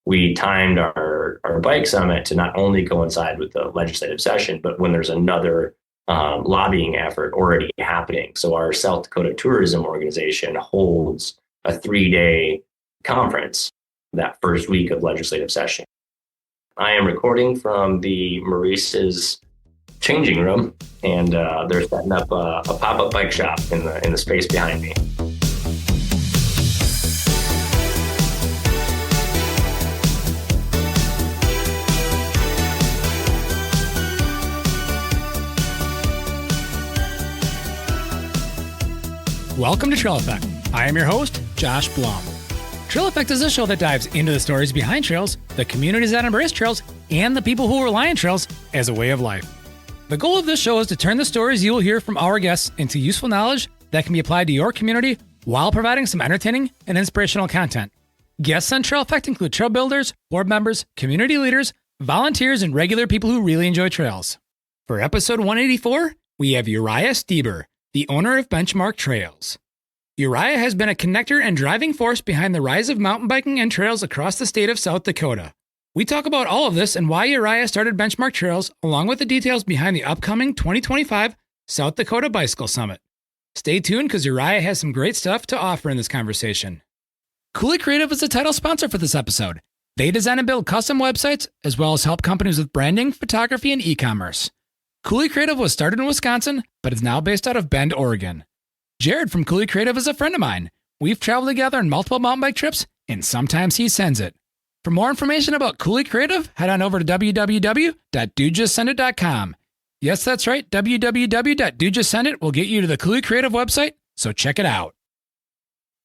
we timed our bike summit to not only coincide with the legislative session, but when there's another lobbying effort already happening. So our South Dakota Tourism Organization holds a 3-day conference that first week of legislative session. I am recording from the Maurice's changing room, and they're setting up a pop-up bike shop in the space behind me. Welcome to Trail Effect. I am your host, Josh Blum. Trail Effect is a show that dives into the stories behind trails, the communities that embrace trails, and the people who rely on trails as a way of life. The goal of this show is to turn the stories you will hear from our guests into useful knowledge that can be applied to your community while providing some entertaining and inspirational content. Guests on Trail Effect include trail builders, board members, community leaders, volunteers, and regular people who really enjoy trails. For episode 184, we have Uriah Steber, the owner of Benchmark Trails. Uriah has been a connector and driving force behind the rise of mountain biking and trails across the state of South Dakota. We talk about all of this and why Uriah started Benchmark Trails, along with the details behind the upcoming 2025 South Dakota Bicycle Summit. Stay tuned because Uriah has some great stuff to offer in this conversation. Cooley Creative is the title sponsor for this episode. They design and build custom websites, as well as help companies with branding, photography, and e-commerce. Cooley Creative was started in Wisconsin, but is now based out of Bend, Oregon. Jared from Cooley Creative is a friend of mine. We've traveled together on multiple mountain bike trips, and sometimes he sends it. For more information about Cooley Creative, head on over to www.dudejustsendit.com. Yes, that's right, www.dudejustsendit will get you to the Cooley Creative website, so check it out.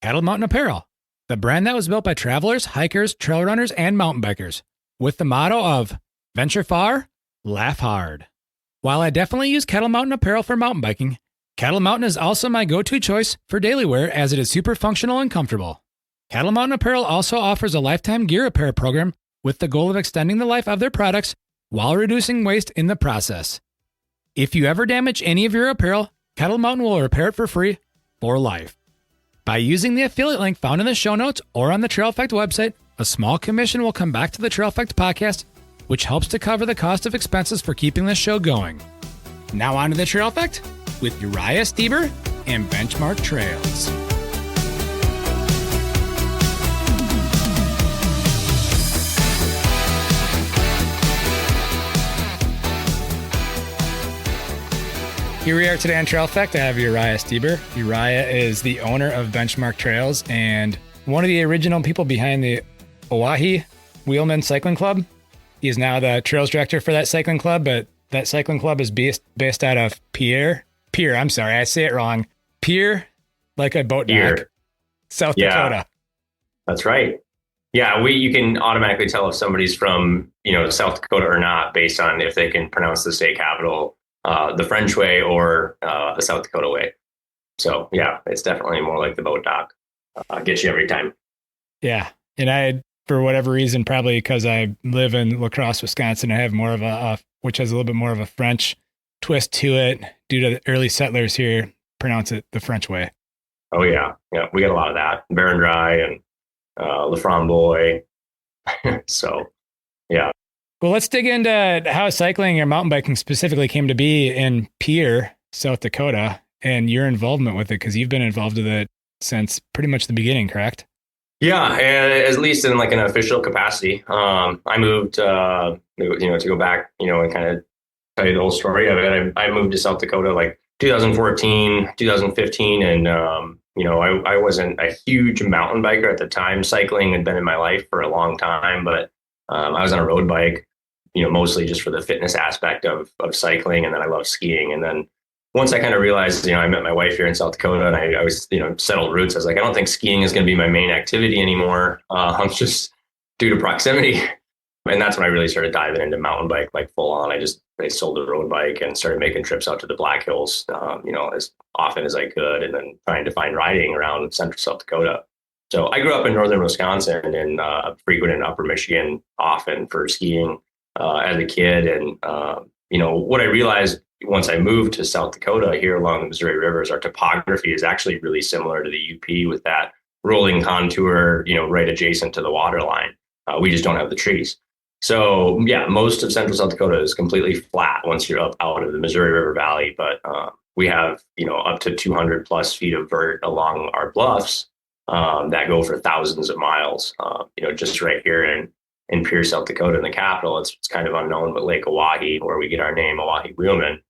Cattle Mountain Apparel, the brand that was built by travelers, hikers, trail runners, and mountain bikers, with the motto of venture far, laugh hard. While I definitely use Cattle Mountain apparel for mountain biking, Cattle Mountain is also my go-to choice for daily wear as it is super functional and comfortable. Cattle Mountain Apparel also offers a lifetime gear repair program with the goal of extending the life of their products while reducing waste in the process. If you ever damage any of your apparel, Cattle Mountain will repair it for free for life. By using the affiliate link found in the show notes or on the Trail Effect website, a small commission will come back to the Trail Effect podcast, which helps to cover the cost of expenses for keeping this show going. Now on to the Trail Effect with Uriah Steber and Benchmark Trails. Here we are today on Trail Effect. I have Uriah Steber. Uriah is the owner of Benchmark Trails and one of the original people behind the Oahe Wheelmen Cycling Club. He is now the trails director for that cycling club, but that cycling club is based out of Pierre, I'm sorry, I say it wrong. Pierre, like a boat dock, South Dakota. That's right. Yeah, you can automatically tell if somebody's from, South Dakota or not based on if they can pronounce the state capital the French way or the South Dakota way. So yeah, it's definitely more like the boat dock. Gets you every time. Yeah, and for whatever reason, probably because I live in La Crosse, Wisconsin, I have more of which has a little bit more of a French twist to it due to the early settlers here pronounce it the French way. Oh yeah. Yeah. We got a lot of that. Baron Dry and Laframboise. So yeah. Well, let's dig into how cycling or mountain biking specifically came to be in Pierre, South Dakota, and your involvement with it, because you've been involved with it since pretty much the beginning, correct? Yeah, at least in like an official capacity. I moved, to go back, and kind of tell you the whole story of it. I moved to South Dakota like 2014, 2015, and I wasn't a huge mountain biker at the time. Cycling had been in my life for a long time, but I was on a road bike, mostly just for the fitness aspect of cycling, and then I love skiing. And then once I kind of realized, I met my wife here in South Dakota, and I was, settled roots. I was like, I don't think skiing is going to be my main activity anymore. I'm just due to proximity. And that's when I really started diving into mountain bike, like full on. I sold a road bike and started making trips out to the Black Hills, as often as I could, and then trying to find riding around central South Dakota. So I grew up in northern Wisconsin and frequented Upper Michigan often for skiing as a kid. And, what I realized once I moved to South Dakota here along the Missouri rivers, our topography is actually really similar to the UP with that rolling contour, right adjacent to the water line. We just don't have the trees. So yeah, most of central South Dakota is completely flat once you're up out of the Missouri River Valley. But we have, up to 200 plus feet of vert along our bluffs that go for thousands of miles. Just right here in Pierre, South Dakota, in the capital, it's kind of unknown, but Lake Oahe, where we get our name, Oahe Wheelmen,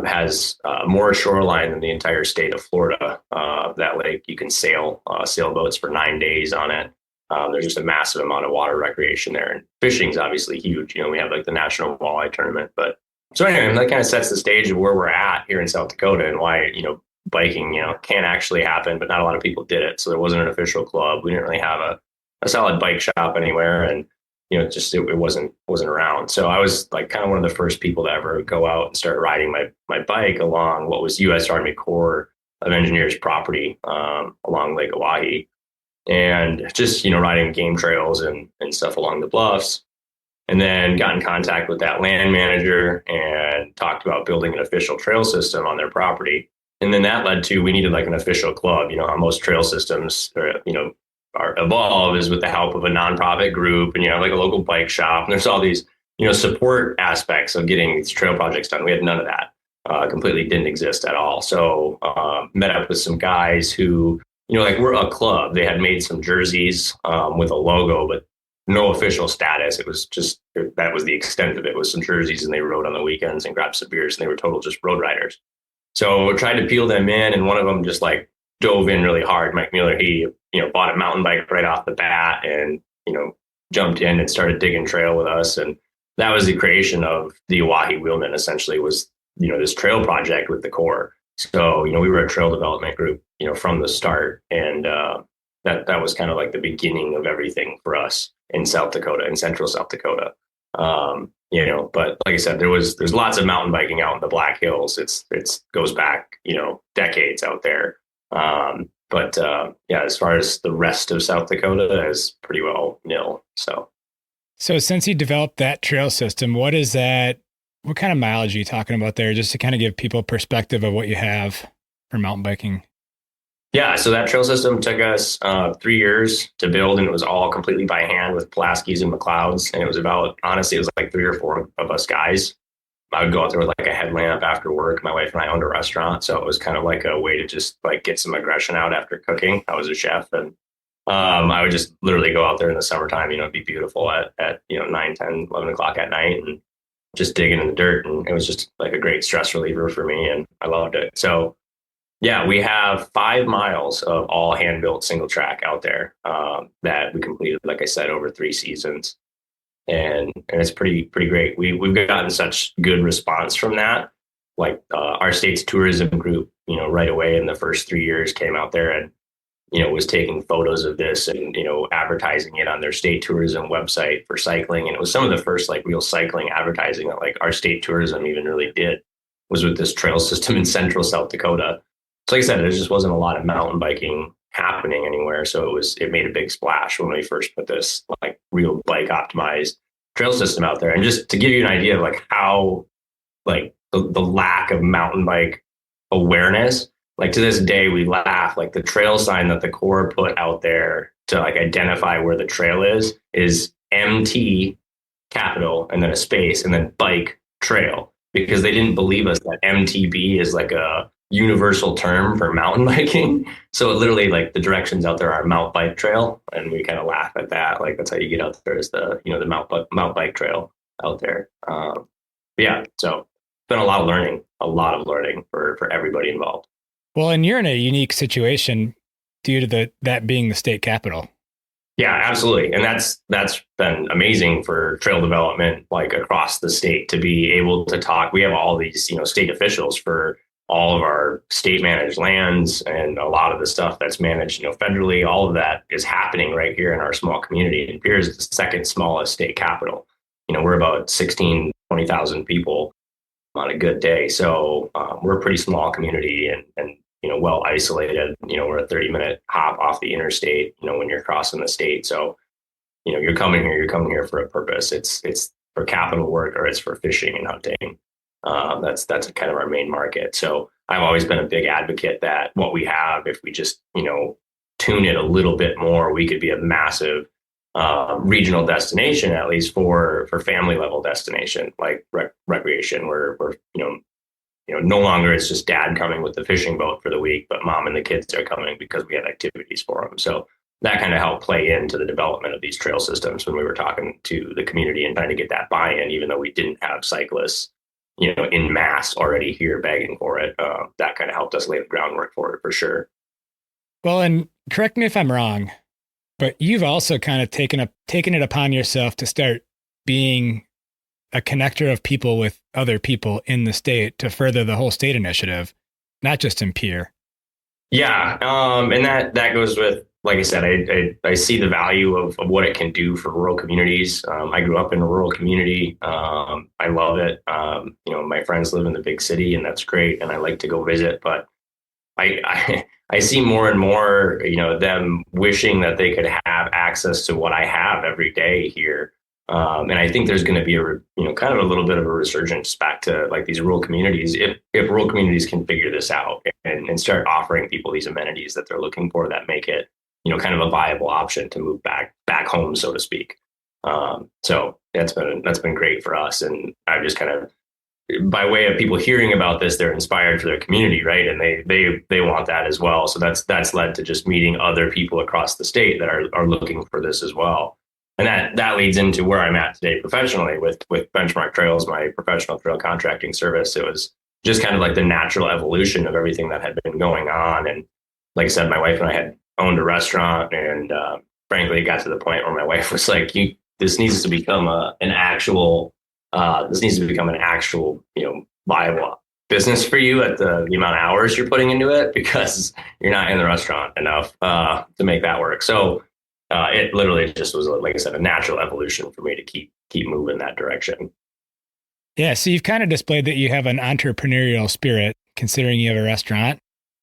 has more shoreline than the entire state of Florida. That lake, you can sail sailboats for 9 days on it. There's just a massive amount of water recreation there, and fishing is obviously huge. We have like the national walleye tournament, but so anyway, that kind of sets the stage of where we're at here in South Dakota and why, biking, can actually happen, but not a lot of people did it. So there wasn't an official club. We didn't really have a solid bike shop anywhere. And, it wasn't around. So I was like kind of one of the first people to ever go out and start riding my bike along what was U.S. Army Corps of Engineers property along Lake Oahe. And just, riding game trails and stuff along the bluffs. And then got in contact with that land manager and talked about building an official trail system on their property. And then that led to, we needed like an official club. How most trail systems, are evolve is with the help of a nonprofit group and, like a local bike shop. And there's all these, support aspects of getting these trail projects done. We had none of that. Completely didn't exist at all. So met up with some guys who, we're a club. They had made some jerseys with a logo, but no official status. It was just, that was the extent of it, was some jerseys, and they rode on the weekends and grabbed some beers, and they were total just road riders. So tried to peel them in, and one of them just like dove in really hard. Mike Mueller, he, bought a mountain bike right off the bat and, jumped in and started digging trail with us. And that was the creation of the Oahe Wheelmen, essentially, was, this trail project with the Corps. So, we were a trail development group, from the start. And that was kind of like the beginning of everything for us in South Dakota, in central South Dakota. But like I said, there's lots of mountain biking out in the Black Hills. It's goes back, decades out there. As far as the rest of South Dakota is pretty well nil. So since you developed that trail system, what kind of mileage are you talking about there? Just to kind of give people perspective of what you have for mountain biking. Yeah, so that trail system took us 3 years to build, and it was all completely by hand with Pulaskis and McLeods. And it was honestly, it was like 3 or 4 of us guys. I would go out there with like a headlamp after work. My wife and I owned a restaurant, so it was kind of like a way to just like get some aggression out after cooking. I was a chef, and I would just literally go out there in the summertime, it'd be beautiful at 9, 10, 11 o'clock at night, and just digging in the dirt. And it was just like a great stress reliever for me, and I loved it. So yeah, we have 5 miles of all hand-built single track out there that we completed, like I said, over 3 seasons, and it's pretty great. We've gotten such good response from that. Like our state's tourism group, right away in the first 3 years came out there and was taking photos of this and advertising it on their state tourism website for cycling. And it was some of the first like real cycling advertising that like our state tourism even really did, was with this trail system in central South Dakota. So like I said, there just wasn't a lot of mountain biking happening anywhere. So it made a big splash when we first put this like real bike optimized trail system out there. And just to give you an idea of like how like the lack of mountain bike awareness, like to this day, we laugh, like the trail sign that the Corps put out there to like identify where the trail is MT capital and then a space and then bike trail, because they didn't believe us that MTB is like a universal term for mountain biking. So it literally like the directions out there are Mount Bike Trail. And we kind of laugh at that. Like that's how you get out there, is the, the Mount Bike Trail out there. So it's been a lot of learning for everybody involved. Well, and you're in a unique situation due to that being the state capital. Yeah, absolutely. And that's been amazing for trail development, like across the state, to be able to talk. We have all these, state officials for all of our state managed lands, and a lot of the stuff that's managed, federally. All of that is happening right here in our small community. And Pierre is the second smallest state capital. We're about 16, 20,000 people on a good day. So we're a pretty small community and well isolated. We're a 30-minute hop off the interstate, when you're crossing the state. So, you're coming here for a purpose. It's for capital work, or it's for fishing and hunting. That's kind of our main market. So I've always been a big advocate that what we have, if we just, tune it a little bit more, we could be a massive regional destination, at least for family level destination, like recreation, where no longer it's just dad coming with the fishing boat for the week, but mom and the kids are coming because we have activities for them. So that kind of helped play into the development of these trail systems when we were talking to the community and trying to get that buy-in, even though we didn't have cyclists, in mass already here begging for it. That kind of helped us lay the groundwork for it for sure. Well, and correct me if I'm wrong, but you've also kind of taken it upon yourself to start being a connector of people with other people in the state to further the whole state initiative, not just in Pierre. Yeah. And that goes with, like I said, I see the value of what it can do for rural communities. I grew up in a rural community. I love it. My friends live in the big city, and that's great. And I like to go visit, but I see more and more, them wishing that they could have access to what I have every day here. And I think there's going to be kind of a little bit of a resurgence back to like these rural communities. If rural communities can figure this out and start offering people these amenities that they're looking for, that make it, kind of a viable option to move back home, so to speak. So that's been great for us. And I've just kind of, by way of people hearing about this, they're inspired for their community, right? And they want that as well. So that's led to just meeting other people across the state that are looking for this as well. And that leads into where I'm at today professionally with Benchmark Trails, my professional trail contracting service. It was just kind of like the natural evolution of everything that had been going on. And like I said, my wife and I had owned a restaurant, and frankly, it got to the point where my wife was like, this needs to become an actual viable business for you at the amount of hours you're putting into it, because you're not in the restaurant enough to make that work. So it literally just was, like I said, a natural evolution for me to keep moving that direction. Yeah. So you've kind of displayed that you have an entrepreneurial spirit, considering you have a restaurant,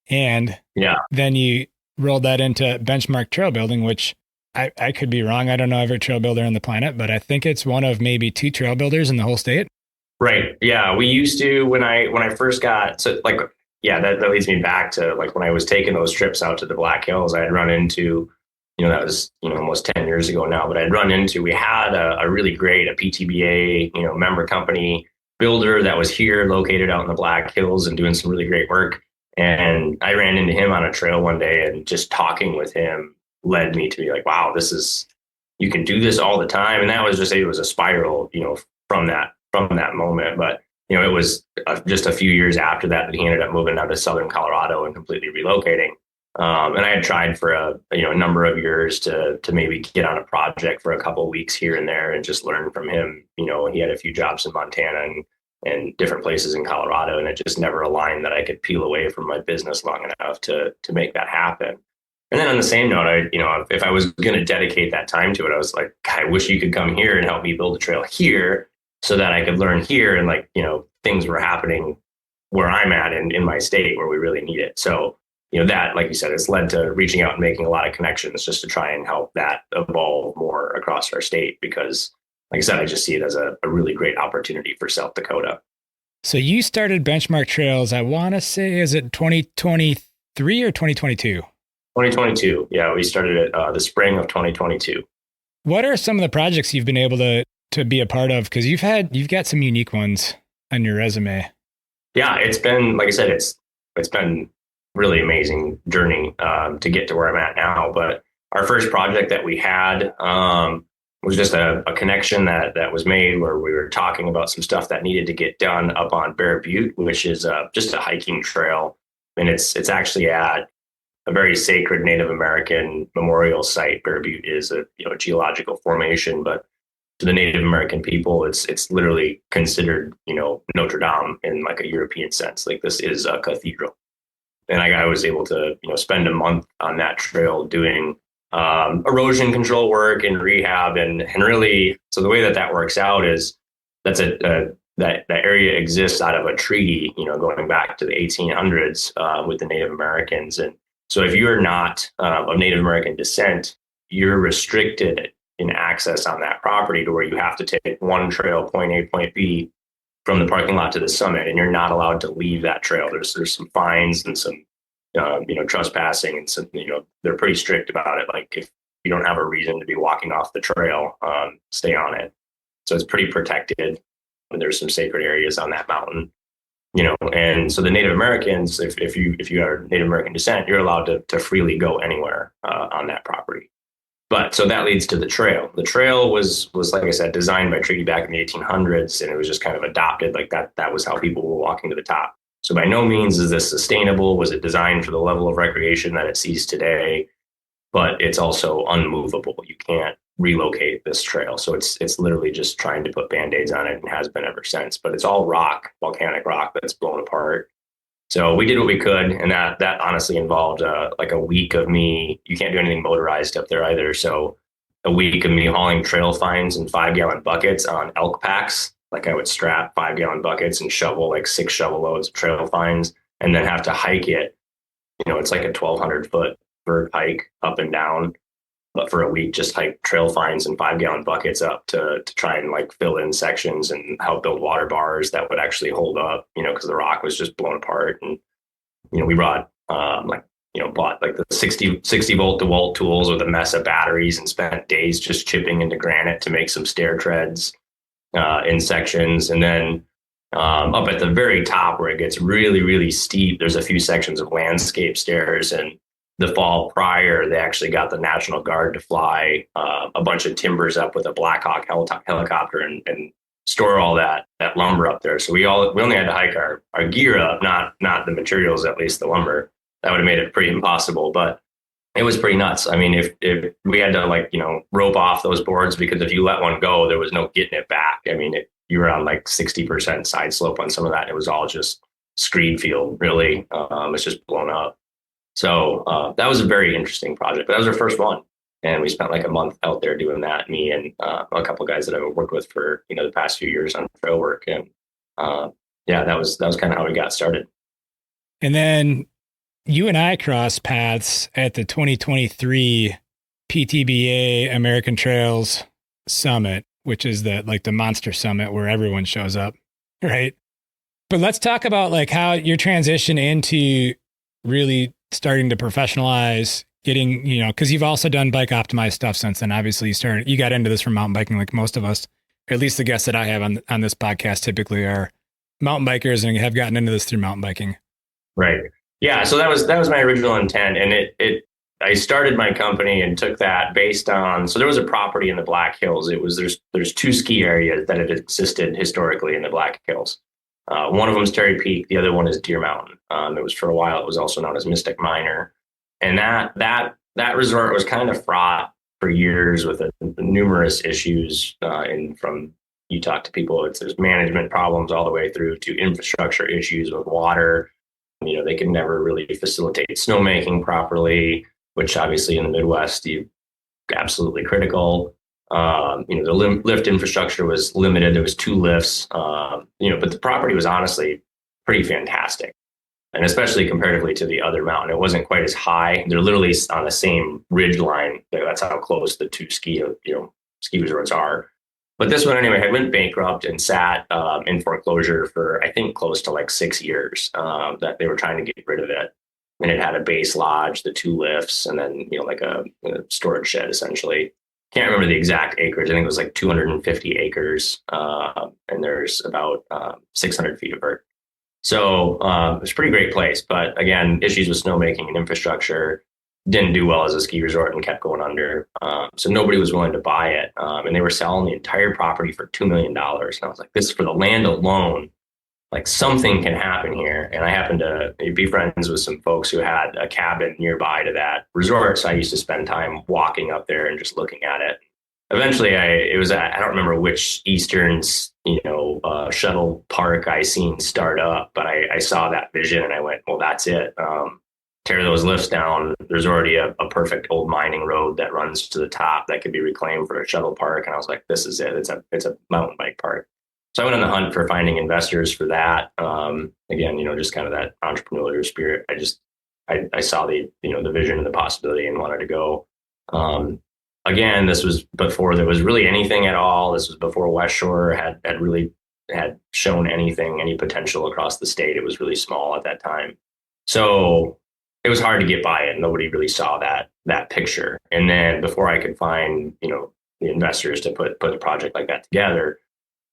and then you rolled that into Benchmark Trail Building, which I could be wrong. I don't know every trail builder on the planet, but I think it's one of maybe 2 trail builders in the whole state. Right. Yeah. We used to, when I first got, so like, yeah, that leads me back to like when I was taking those trips out to the Black Hills, I had run into, that was, almost 10 years ago now, but we had a really great, a PTBA, member company builder that was here located out in the Black Hills and doing some really great work. And I ran into him on a trail one day, and just talking with him led me to be like, wow, you can do this all the time. And that was it was a spiral, from that moment. But, it was just a few years after that he ended up moving down to Southern Colorado and completely relocating. And I had tried for a number of years to maybe get on a project for a couple of weeks here and there and just learn from him. He had a few jobs in Montana and different places in Colorado, and it just never aligned that I could peel away from my business long enough to make that happen. And then on the same note, if I was going to dedicate that time to it, I was like, God, I wish you could come here and help me build a trail here so that I could learn here. And things were happening where I'm at in my state where we really need it. So, that, like you said, it's led to reaching out and making a lot of connections just to try and help that evolve more across our state, because like I said, I just see it as a really great opportunity for South Dakota. So you started Benchmark Trails, I want to say, is it 2023 or 2022? 2022. Yeah, we started it the spring of 2022. What are some of the projects you've been able to be a part of? Because you've got some unique ones on your resume. Yeah, it's been, like I said, it's been really amazing journey to get to where I'm at now. But our first project that we had was just a connection that was made where we were talking about some stuff that needed to get done up on Bear Butte, which is just a hiking trail. And it's actually at a very sacred Native American memorial site. Bear Butte is a geological formation, but to the Native American people, it's literally considered, Notre Dame in like a European sense. Like this is a cathedral. And I was able to, spend a month on that trail doing erosion control work and rehab, and really, so the way that works out is that's that area exists out of a treaty, going back to the 1800s with the Native Americans. And so if you're not of Native American descent, you're restricted in access on that property to where you have to take one trail, point A, point B, from the parking lot to the summit, and you're not allowed to leave that trail. There's some fines and some, trespassing, and some, they're pretty strict about it. Like you don't have a reason to be walking off the trail, stay on it. So it's pretty protected. And there's some sacred areas on that mountain, and so the Native Americans, if you are Native American descent, you're allowed to freely go anywhere on that property. But so that leads to the trail. The trail was like I said, designed by treaty back in the 1800s, and it was just kind of adopted like that. That was how people were walking to the top. So by no means is this sustainable. Was it designed for the level of recreation that it sees today? But it's also unmovable. You can't relocate this trail. So it's literally just trying to put Band-Aids on it, and has been ever since. But it's all rock, volcanic rock that's blown apart. So we did what we could, and that honestly involved like a week of me. You can't do anything motorized up there either. So a week of me hauling trail fines in 5-gallon buckets on elk packs. Like I would strap 5-gallon buckets and shovel like 6 shovel loads of trail fines, and then have to hike it. It's like a 1,200-foot vert hike up and down. But for a week, just hike trail fines and 5-gallon buckets up to try and like fill in sections and help build water bars that would actually hold up, because the rock was just blown apart. And, we brought bought like the 60 volt DeWalt tools with a mess of batteries, and spent days just chipping into granite to make some stair treads in sections. And then up at the very top where it gets really, really steep, there's a few sections of landscape stairs. And the fall prior, they actually got the National Guard to fly a bunch of timbers up with a Black Hawk helicopter and store all that lumber up there. So we only had to hike our gear up, not the materials, at least the lumber. That would have made it pretty impossible, but it was pretty nuts. I mean, if we had to rope off those boards, because if you let one go, there was no getting it back. I mean, you were on like 60% side slope on some of that. It was all just screed field, really. It's just blown up. So that was a very interesting project, but that was our first one. And we spent like a month out there doing that, me and a couple of guys that I've worked with for, the past few years on trail work. And that was kind of how we got started. And then you and I crossed paths at the 2023 PTBA American Trails Summit, which is the monster summit where everyone shows up, right? But let's talk about like how your transition into really starting to professionalize, getting, because you've also done bike optimized stuff since then. Obviously you got into this from mountain biking, like most of us, or at least the guests that I have on this podcast typically are mountain bikers and have gotten into this through mountain biking. Right. Yeah. So that was my original intent. And I started my company and took that based on, so there was a property in the Black Hills. There's 2 ski areas that had existed historically in the Black Hills. One of them is Terry Peak. The other one is Deer Mountain. It was for a while, it was also known as Mystic Minor. And that resort was kind of fraught for years with numerous issues. And from you talk to people, there's management problems all the way through to infrastructure issues with water. They could never really facilitate snowmaking properly, which obviously in the Midwest, absolutely critical. The lift infrastructure was limited. There was 2 lifts, but the property was honestly pretty fantastic. And especially comparatively to the other mountain, it wasn't quite as high. They're literally on the same ridge line. That's how close the 2 ski resorts are. But this one anyway went bankrupt and sat in foreclosure for, I think, close to like 6 years that they were trying to get rid of it. And it had a base lodge, the 2 lifts, and then, like a storage shed, essentially. Can't remember the exact acreage. I think it was like 250 acres. And there's about 600 feet of vert. So it was a pretty great place. But again, issues with snowmaking and infrastructure, didn't do well as a ski resort and kept going under. So nobody was willing to buy it. And they were selling the entire property for $2 million. And I was like, this is for the land alone. Like something can happen here. And I happened to be friends with some folks who had a cabin nearby to that resort. So I used to spend time walking up there and just looking at it. Eventually I don't remember which Eastern, shuttle park I seen start up, but I saw that vision and I went, well, that's it. Tear those lifts down. There's already a perfect old mining road that runs to the top that could be reclaimed for a shuttle park. And I was like, this is it. It's a mountain bike park. So I went on the hunt for finding investors for that. Again, just kind of that entrepreneurial spirit. I saw the vision and the possibility and wanted to go. Again, this was before there was really anything at all. This was before West Shore had shown any potential across the state. It was really small at that time. So it was hard to get by it. Nobody really saw that that picture. And then before I could find, the investors to put a project like that together,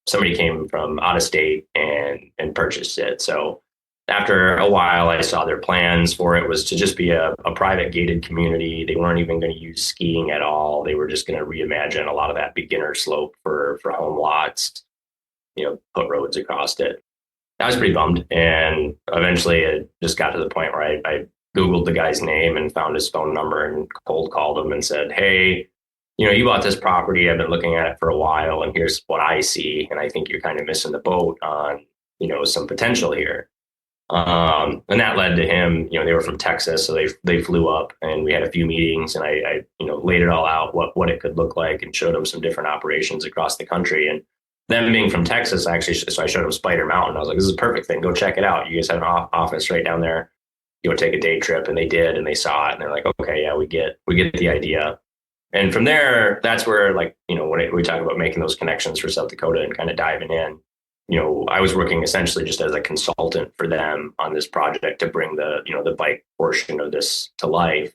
somebody came from out of state and purchased it. So after a while, I saw their plans for it was to just be a private gated community. They weren't even going to use skiing at all. They were just going to reimagine a lot of that beginner slope for home lots, put roads across it. I was pretty bummed. And eventually it just got to the point where I Googled the guy's name and found his phone number and cold called him and said, hey, you bought this property. I've been looking at it for a while, and here's what I see. And I think you're kind of missing the boat on, some potential here. And that led to him, they were from Texas, so they flew up and we had a few meetings, and I laid it all out, what it could look like, and showed them some different operations across the country. And them being from Texas, so I showed them Spider Mountain. I was like, this is a perfect thing. Go check it out. You guys have an office right down there. Take a day trip. And they did, and they saw it, and they're like, okay, yeah, we get the idea. And from there, that's where, when we talk about making those connections for South Dakota and kind of diving in, I was working essentially just as a consultant for them on this project to bring the bike portion of this to life.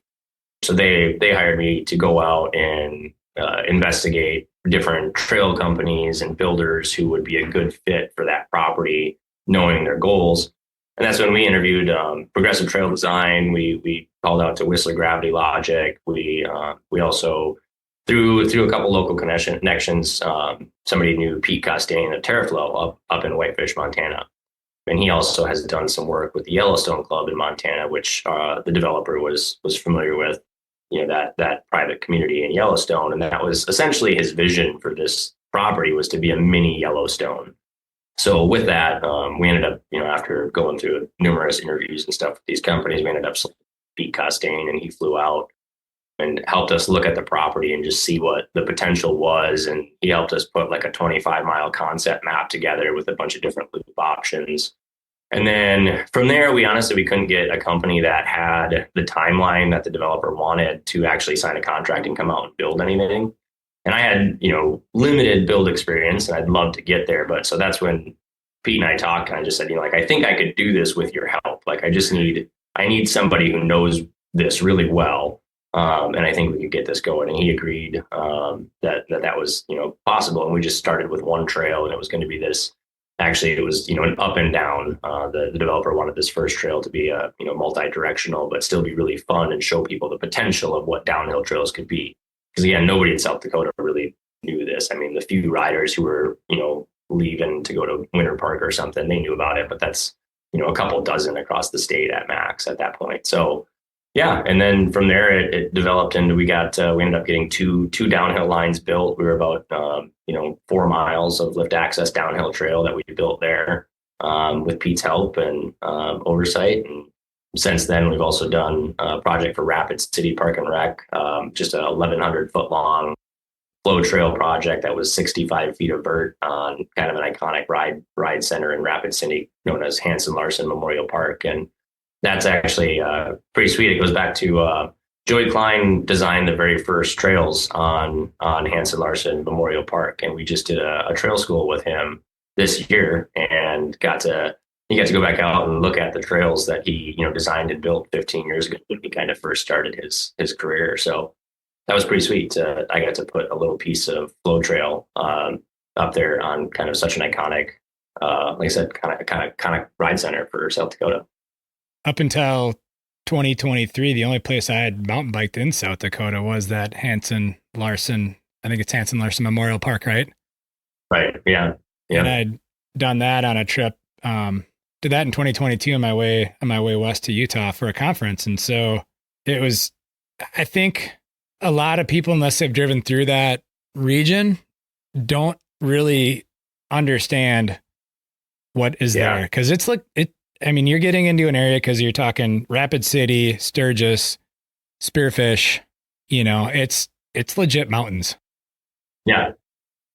So they hired me to go out and investigate different trail companies and builders who would be a good fit for that property, knowing their goals. And that's when we interviewed Progressive Trail Design. We called out to Whistler Gravity Logic. We also, through a couple local connections, somebody knew Pete Costain of TerraFlow up in Whitefish, Montana. And he also has done some work with the Yellowstone Club in Montana, which the developer was familiar with, that private community in Yellowstone. And that was essentially his vision for this property, was to be a mini Yellowstone. So with that, we ended up, after going through numerous interviews and stuff with these companies, we ended up selecting Pete Costain, and he flew out and helped us look at the property and just see what the potential was. And he helped us put like a 25-mile concept map together with a bunch of different loop options. And then from there, we couldn't get a company that had the timeline that the developer wanted to actually sign a contract and come out and build anything. And I had, limited build experience, and I'd love to get there. But so that's when Pete and I talked, and I just said, I think I could do this with your help. Like, I need somebody who knows this really well. And I think we could get this going. And he agreed that was, possible. And we just started with one trail, and it was going to be this. Actually, it was, an up and down. The developer wanted this first trail to be multi-directional, but still be really fun and show people the potential of what downhill trails could be. Because again, nobody in South Dakota really knew this. I mean, the few riders who were, leaving to go to Winter Park or something, they knew about it, but that's, a couple dozen across the state at max at that point. So yeah. And then from there, it developed into, we ended up getting two downhill lines built. We were about, 4 miles of lift access downhill trail that we built there with Pete's help and oversight. And since then, we've also done a project for Rapid City Park and Rec, just a 1,100 foot long flow trail project that was 65 feet of vert on kind of an iconic ride center in Rapid City known as Hansen Larson Memorial Park. And that's actually pretty sweet. It goes back to Joey Klein designed the very first trails on Hansen Larson Memorial Park. And we just did a trail school with him this year and he got to go back out and look at the trails that he, designed and built 15 years ago when he kind of first started his career. So that was pretty sweet. I got to put a little piece of flow trail up there on kind of such an iconic, like I said, kind of ride center for South Dakota. Up until 2023, the only place I had mountain biked in South Dakota was that Hansen Larson. I think it's Hansen Larson Memorial Park, right? Right. Yeah. And I'd done that on a trip. Did that in 2022 on my way west to Utah for a conference. And so it was, I think a lot of people, unless they've driven through that region, don't really understand what is there. Cause it's like, you're getting into an area cause you're talking Rapid City, Sturgis, Spearfish, it's legit mountains. Yeah.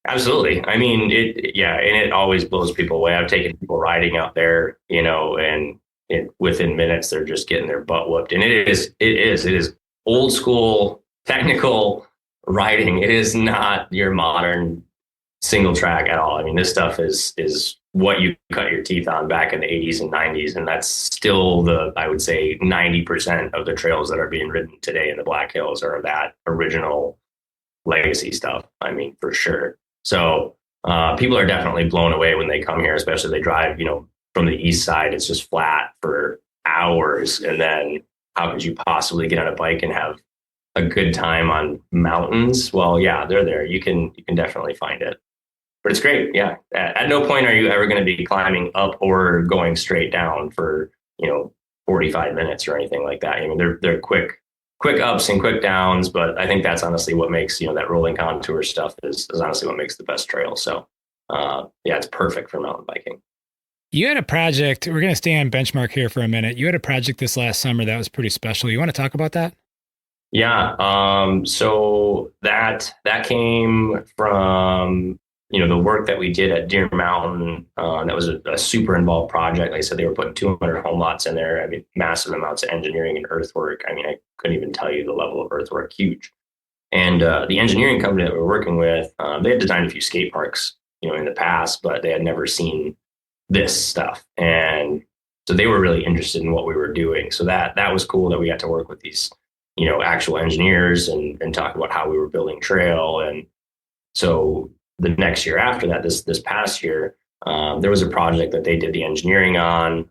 Absolutely. I mean, and it always blows people away. I've taken people riding out there, and within minutes they're just getting their butt whooped. And it is old school technical riding. It is not your modern single track at all. I mean, this stuff is what you cut your teeth on back in the 80s and 90s. And that's still I would say 90% of the trails that are being ridden today in the Black Hills are that original legacy stuff. I mean, for sure. So people are definitely blown away when they come here, especially if they drive, from the east side. It's just flat for hours. And then how could you possibly get on a bike and have a good time on mountains? Well, yeah, they're there. You can definitely find it. But it's great. Yeah. At no point are you ever going to be climbing up or going straight down for, 45 minutes or anything like that. I mean, they're quick ups and quick downs, but I think that's honestly what makes, that rolling contour stuff is honestly what makes the best trail. So, yeah, it's perfect for mountain biking. You had a project, we're going to stay on Benchmark here for a minute. You had a project this last summer that was pretty special. You want to talk about that? Yeah. So that came from, the work that we did at Deer Mountain. That was a super involved project. Like I said, they were putting 200 home lots in there. I mean, massive amounts of engineering and earthwork. I mean, I couldn't even tell you the level of earthwork, huge. And the engineering company that we were working with, they had designed a few skate parks, in the past, but they had never seen this stuff. And so they were really interested in what we were doing. So that was cool that we got to work with these, actual engineers and talk about how we were building trail. And so the next year after that, this past year, there was a project that they did the engineering on.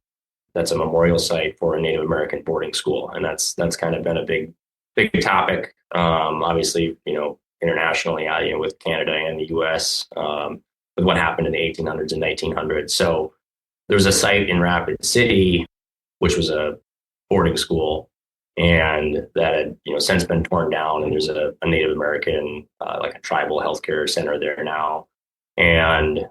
That's a memorial site for a Native American boarding school. And that's kind of been a big topic. Obviously, internationally, with Canada and the US, with what happened in the 1800s and 1900s. So there's a site in Rapid City, which was a boarding school, and that had since been torn down. And there's a Native American, like a tribal healthcare center there now. And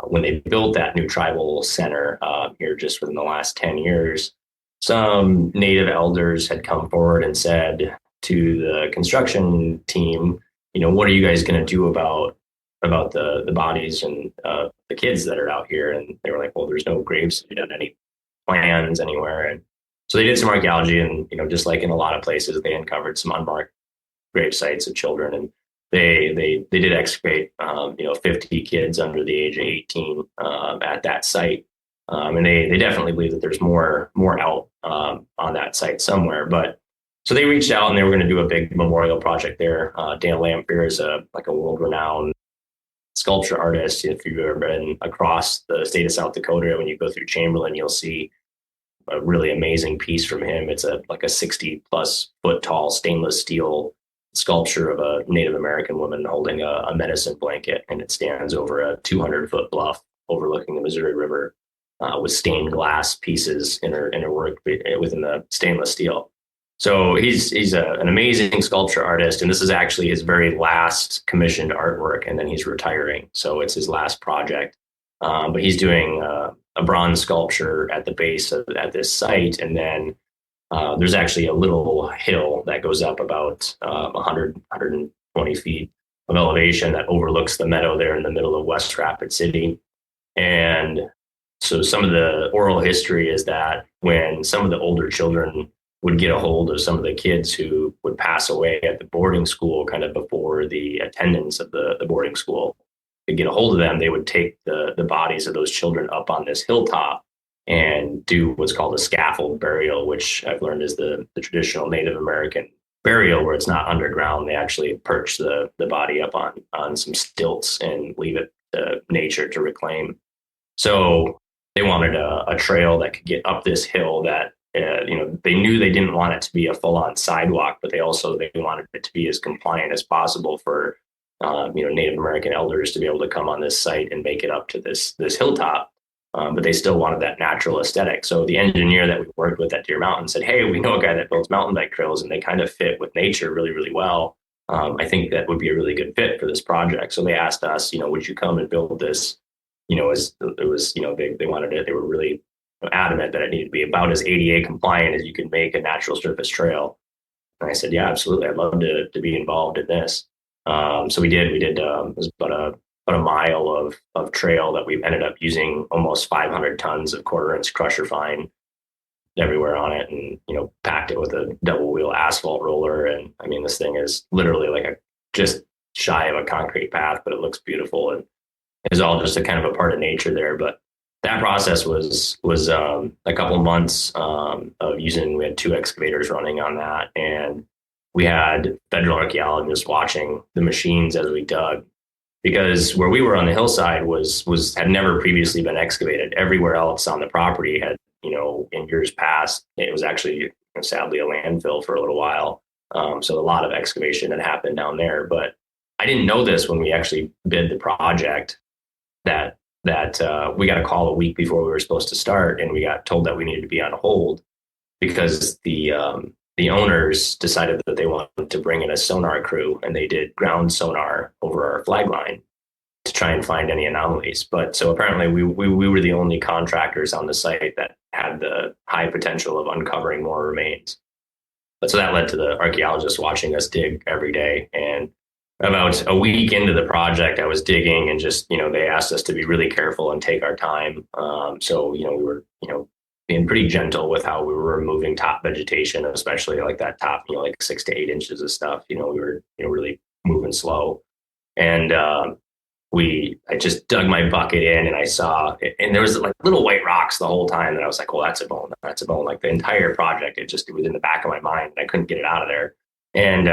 when they built that new tribal center here just within the last 10 years, some Native elders had come forward and said to the construction team, what are you guys going to do about the bodies and the kids that are out here? And they were like, well, there's no graves, we don't have any plans anywhere. And so they did some archaeology, and just like in a lot of places, they uncovered some unmarked grave sites of children, and they did excavate 50 kids under the age of 18 at that site, and they definitely believe that there's more out on that site somewhere. But so they reached out and they were going to do a big memorial project there. Dan Lamphere is a world-renowned sculpture artist. If you've ever been across the state of South Dakota, when you go through Chamberlain, you'll see a really amazing piece from him. It's a 60 plus foot tall stainless steel sculpture of a Native American woman holding a medicine blanket, and it stands over a 200-foot bluff overlooking the Missouri River with stained glass pieces in her work within the stainless steel. So he's an amazing sculpture artist, and this is actually his very last commissioned artwork, and then he's retiring. So it's his last project. But he's doing a bronze sculpture at the base at this site, and then there's actually a little hill that goes up about 120 feet of elevation that overlooks the meadow there in the middle of West Rapid City. And so some of the oral history is that when some of the older children would get a hold of some of the kids who would pass away at the boarding school kind of before the attendance of the boarding school, to get a hold of them, they would take the bodies of those children up on this hilltop and do what's called a scaffold burial, which I've learned is the traditional Native American burial, where it's not underground. They actually perch the body up on some stilts and leave it to nature to reclaim. So they wanted a trail that could get up this hill that, they knew they didn't want it to be a full-on sidewalk, but they wanted it to be as compliant as possible for Native American elders to be able to come on this site and make it up to this hilltop. But they still wanted that natural aesthetic. So the engineer that we worked with at Deer Mountain said, hey, we know a guy that builds mountain bike trails, and they kind of fit with nature really, really well. I think that would be a really good fit for this project. So they asked us, would you come and build this? They wanted it. They were really adamant that it needed to be about as ADA compliant as you could make a natural surface trail. And I said, yeah, absolutely. I'd love to be involved in this. So we did. It was about a mile of trail that we ended up using almost 500 tons of quarter-inch crusher fine everywhere on it, and packed it with a double wheel asphalt roller. And I mean, this thing is literally like just shy of a concrete path, but it looks beautiful, and is all just a kind of a part of nature there. But that process was a couple months of using. We had 2 excavators running on that, and we had federal archaeologists watching the machines as we dug, because where we were on the hillside had never previously been excavated. Everywhere else on the property had, in years past, it was actually sadly a landfill for a little while. So a lot of excavation had happened down there, but I didn't know this when we actually bid the project, that we got a call a week before we were supposed to start, and we got told that we needed to be on hold because the owners decided that they wanted to bring in a sonar crew, and they did ground sonar over our flag line to try and find any anomalies. But so apparently we were the only contractors on the site that had the high potential of uncovering more remains. But so that led to the archaeologists watching us dig every day. And about a week into the project, I was digging, and just, they asked us to be really careful and take our time. So, we were, being pretty gentle with how we were removing top vegetation, especially like that top, like 6 to 8 inches of stuff. We were, really moving slow. And I just dug my bucket in, and I saw, and there was like little white rocks the whole time. And I was like, well, that's a bone. That's a bone. Like the entire project, it was in the back of my mind, and I couldn't get it out of there. And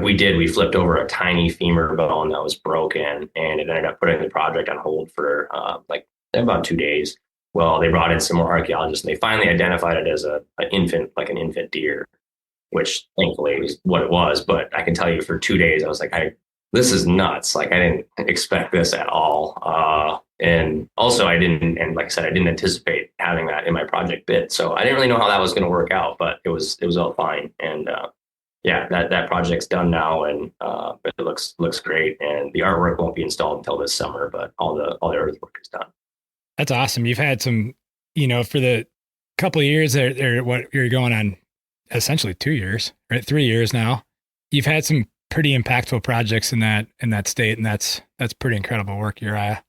we flipped over a tiny femur bone that was broken, and it ended up putting the project on hold for like about 2 days. Well, they brought in some more archaeologists, and they finally identified it as an infant deer, which thankfully was what it was. But I can tell you, for 2 days, I was like, this is nuts. Like, I didn't expect this at all. And also and like I said, I didn't anticipate having that in my project bid. So I didn't really know how that was going to work out, but it was all fine. And yeah, that project's done now, and it looks great. And the artwork won't be installed until this summer, but all the earthwork is done. That's awesome. You've had some, for the couple of years or what you're going on, essentially 2 years, right? 3 years now. You've had some pretty impactful projects in that state, and that's pretty incredible work, Uriah.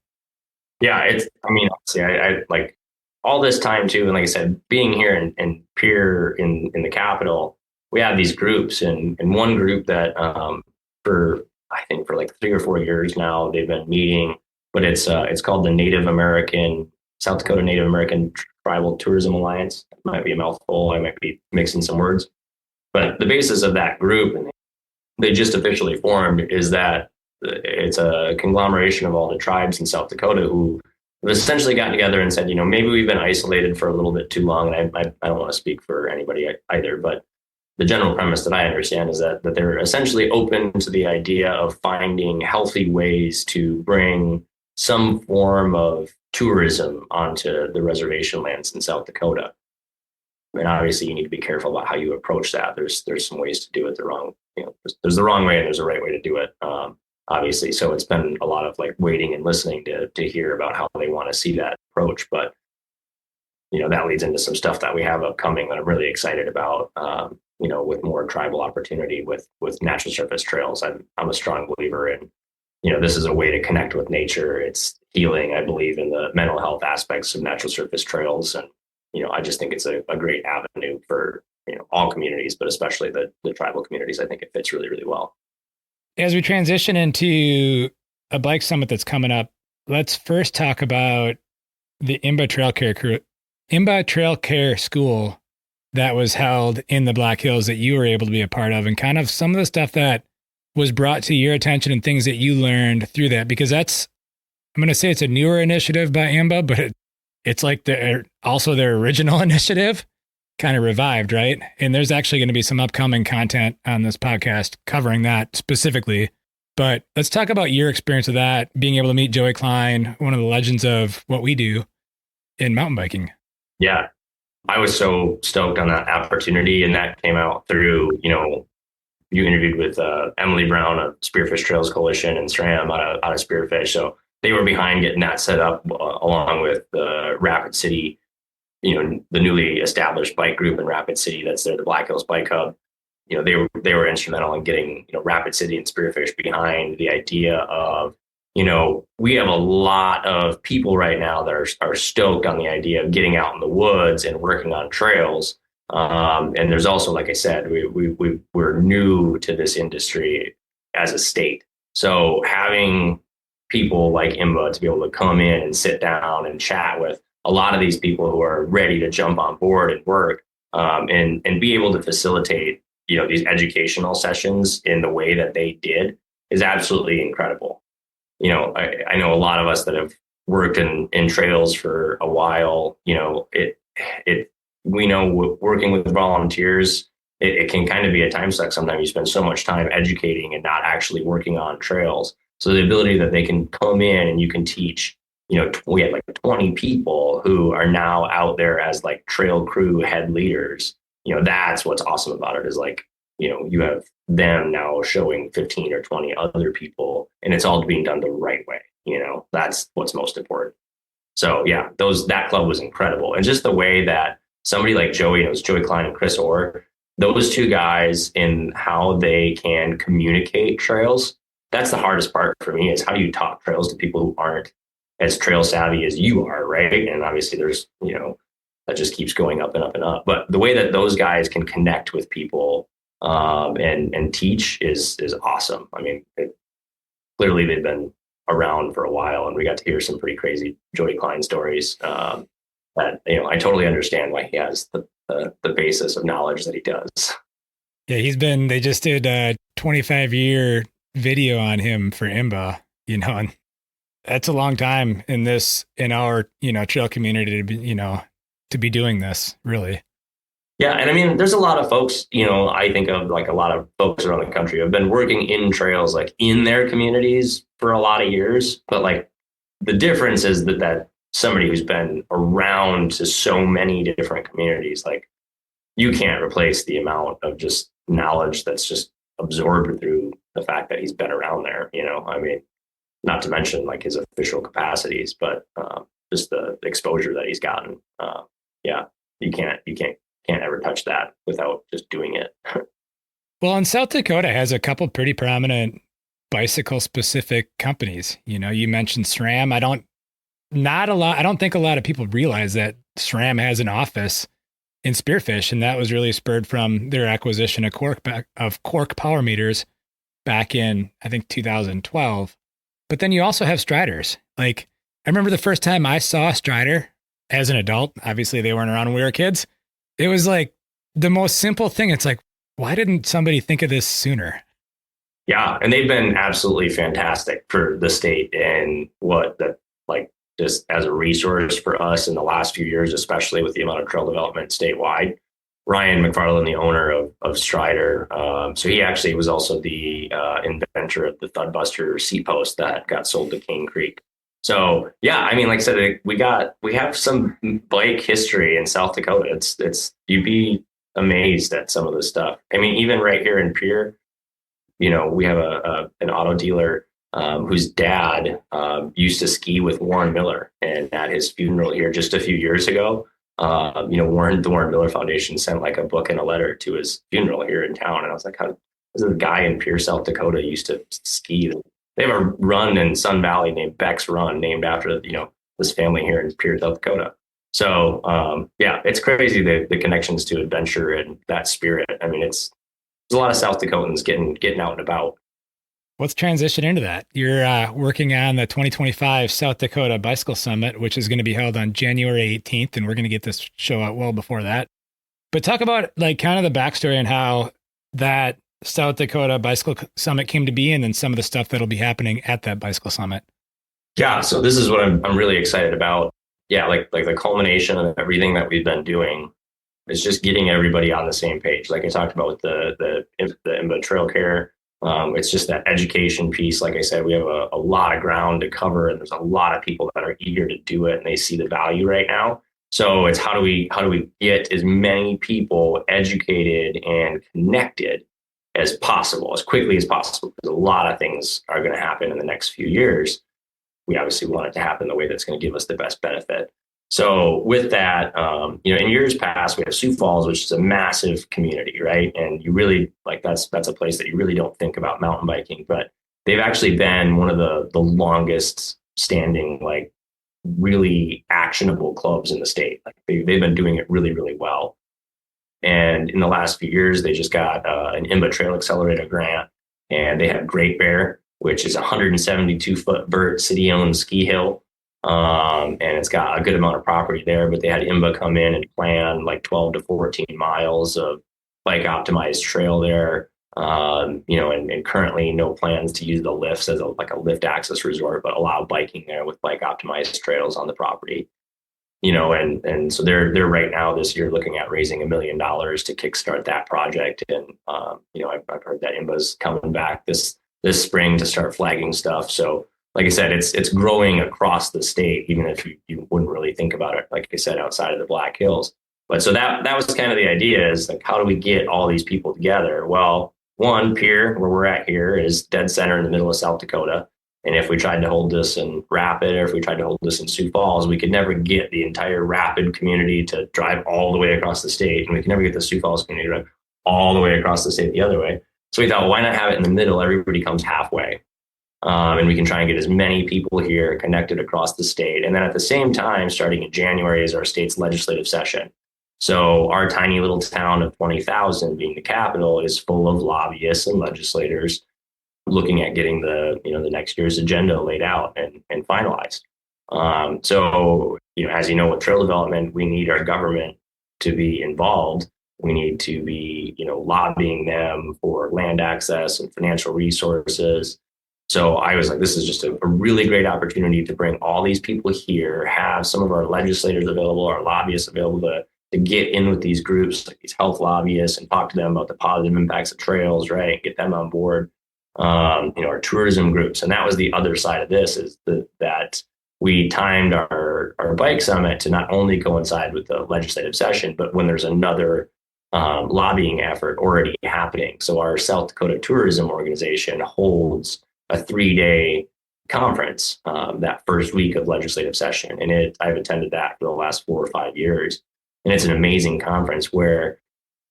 Yeah, honestly, I like all this time too, and like I said, being here in Pierre in the capital, we have these groups, and one group that for like 3 or 4 years now, they've been meeting, but it's called the South Dakota Native American Tribal Tourism Alliance. It might be a mouthful. I might be mixing some words, but the basis of that group, and they just officially formed, is that it's a conglomeration of all the tribes in South Dakota who have essentially gotten together and said, maybe we've been isolated for a little bit too long. And I don't want to speak for anybody either, but the general premise that I understand is that they're essentially open to the idea of finding healthy ways to bring some form of tourism onto the reservation lands in South Dakota. And obviously you need to be careful about how you approach that. There's some ways to do it there's the wrong way, and there's a right way to do it. Obviously. So it's been a lot of like waiting and listening to hear about how they want to see that approach. But, that leads into some stuff that we have upcoming that I'm really excited about, with more tribal opportunity with natural surface trails. I'm a strong believer in, this is a way to connect with nature. It's healing. I believe in the mental health aspects of natural surface trails. And, I just think it's a great avenue for, all communities, but especially the tribal communities. I think it fits really, really well. As we transition into a bike summit that's coming up, let's first talk about the IMBA Trail Care School that was held in the Black Hills that you were able to be a part of, and kind of some of the stuff that was brought to your attention and things that you learned through that, because I'm going to say it's a newer initiative by IMBA, but it's like also their original initiative kind of revived, right? And there's actually going to be some upcoming content on this podcast covering that specifically. But let's talk about your experience of that, being able to meet Joey Klein, one of the legends of what we do in mountain biking. Yeah, I was so stoked on that opportunity, and that came out through, you interviewed with Emily Brown of Spearfish Trails Coalition and SRAM out of Spearfish. So they were behind getting that set up along with the Rapid City, the newly established bike group in Rapid City that's there, the Black Hills Bike Hub. They were instrumental in getting, Rapid City and Spearfish behind the idea of, we have a lot of people right now that are stoked on the idea of getting out in the woods and working on trails. And there's also, like I said, we're new to this industry as a state. So having people like IMBA to be able to come in and sit down and chat with a lot of these people who are ready to jump on board and work, and be able to facilitate, these educational sessions in the way that they did is absolutely incredible. I know a lot of us that have worked in trails for a while. We know working with volunteers, it can kind of be a time suck. Sometimes you spend so much time educating and not actually working on trails. So the ability that they can come in and you can teach, we had like 20 people who are now out there as like trail crew head leaders. That's what's awesome about it is like, you have them now showing 15 or 20 other people, and it's all being done the right way. That's what's most important. So yeah, that club was incredible. And just the way that somebody like Joey, it was Joey Klein and Chris Orr, those two guys in how they can communicate trails. That's the hardest part for me is how do you talk trails to people who aren't as trail savvy as you are, right? And obviously there's, that just keeps going up and up and up. But the way that those guys can connect with people and teach is awesome. I mean, clearly they've been around for a while, and we got to hear some pretty crazy Joey Klein stories that, I totally understand why he has the basis of knowledge that he does. Yeah, they just did a 25-year video on him for IMBA, and that's a long time in our, trail community to be, to be doing this, really. Yeah. And I mean, there's a lot of folks, I think of like a lot of folks around the country have been working in trails, like in their communities for a lot of years. But like the difference is that somebody who's been around to so many different communities, like you can't replace the amount of just knowledge that's just absorbed through the fact that he's been around there, I mean, not to mention like his official capacities, but just the exposure that he's gotten. You can't ever touch that without just doing it. Well, and South Dakota has a couple pretty prominent bicycle specific companies. You mentioned SRAM. I don't think a lot of people realize that SRAM has an office in Spearfish, and that was really spurred from their acquisition of Quark power meters back in, I think, 2012. But then you also have Striders. Like, I remember the first time I saw a Strider as an adult. Obviously, they weren't around when we were kids. It was like the most simple thing. It's like, why didn't somebody think of this sooner? Yeah, and they've been absolutely fantastic for the state and just as a resource for us in the last few years, especially with the amount of trail development statewide. Ryan McFarland, the owner of Strider, so he actually was also the inventor of the Thudbuster seat post that got sold to Cane Creek. So yeah, I mean, like I said, we have some bike history in South Dakota. It's you'd be amazed at some of this stuff. I mean, even right here in Pierre, we have an auto dealer whose dad used to ski with Warren Miller, and at his funeral here just a few years ago, the Warren Miller Foundation sent like a book and a letter to his funeral here in town, and I was like, how this is a guy in Pierre, South Dakota used to ski. They have a run in Sun Valley named Beck's Run, named after, this family here in Pierre, South Dakota. So, it's crazy, the connections to adventure and that spirit. I mean, there's a lot of South Dakotans getting out and about. Let's transition into that. You're working on the 2025 South Dakota Bicycle Summit, which is going to be held on January 18th, and we're going to get this show out well before that. But talk about like kind of the backstory and how that South Dakota Bicycle Summit came to be, and then some of the stuff that'll be happening at that Bicycle Summit. Yeah, so this is what I'm really excited about. Yeah, like the culmination of everything that we've been doing is just getting everybody on the same page. Like I talked about with the IMBA Trail Care, it's just that education piece. Like I said, we have a lot of ground to cover, and there's a lot of people that are eager to do it, and they see the value right now. So it's how do we get as many people educated and connected as possible, as quickly as possible, because a lot of things are going to happen in the next few years. We obviously want it to happen the way that's going to give us the best benefit. So with that, in years past, we have Sioux Falls, which is a massive community, right? And you really that's a place that you really don't think about mountain biking, but they've actually been one of the longest standing, like really actionable clubs in the state. Like they've been doing it really, really well. And in the last few years, they just got an IMBA Trail Accelerator grant, and they have Great Bear, which is a 172-foot vert city-owned ski hill. And it's got a good amount of property there, but they had IMBA come in and plan like 12 to 14 miles of bike optimized trail there. And currently no plans to use the lifts as like a lift access resort, but allow biking there with bike optimized trails on the property. And so they're right now this year looking at raising $1 million to kickstart that project. And I've heard that IMBA's coming back this spring to start flagging stuff. So like I said, it's growing across the state, even if you wouldn't really think about it, like I said, outside of the Black Hills. But so that was kind of the idea, is like, how do we get all these people together? Well, one, Pierre, where we're at here, is dead center in the middle of South Dakota. And if we tried to hold this in Rapid, or if we tried to hold this in Sioux Falls, we could never get the entire Rapid community to drive all the way across the state. And we could never get the Sioux Falls community to drive all the way across the state the other way. So we thought, well, why not have it in the middle? Everybody comes halfway. And we can try and get as many people here connected across the state. And then at the same time, starting in January is our state's legislative session. So our tiny little town of 20,000, being the capital, is full of lobbyists and legislators looking at getting the next year's agenda laid out and finalized. So as you know, with trail development, we need our government to be involved. We need to be, lobbying them for land access and financial resources. So I was like, this is just a really great opportunity to bring all these people here, have some of our legislators available, our lobbyists available to get in with these groups, like these health lobbyists, and talk to them about the positive impacts of trails, right? Get them on board. Our tourism groups. And that was the other side of this, is that we timed our bike summit to not only coincide with the legislative session, but when there's another lobbying effort already happening. So our South Dakota tourism organization holds a 3-day conference that first week of legislative session. And I've attended that for the last 4 or 5 years. And it's an amazing conference where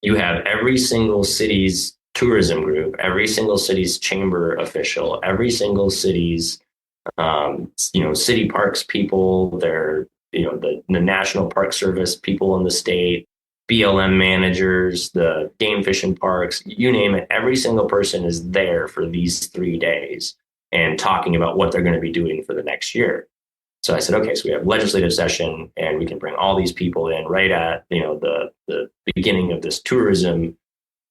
you have every single city's tourism group, every single city's chamber official, every single city's, city parks people, the National Park Service people in the state, BLM managers, the game fishing parks, you name it. Every single person is there for these 3 days and talking about what they're going to be doing for the next year. So I said, okay, so we have legislative session, and we can bring all these people in right at the beginning of this tourism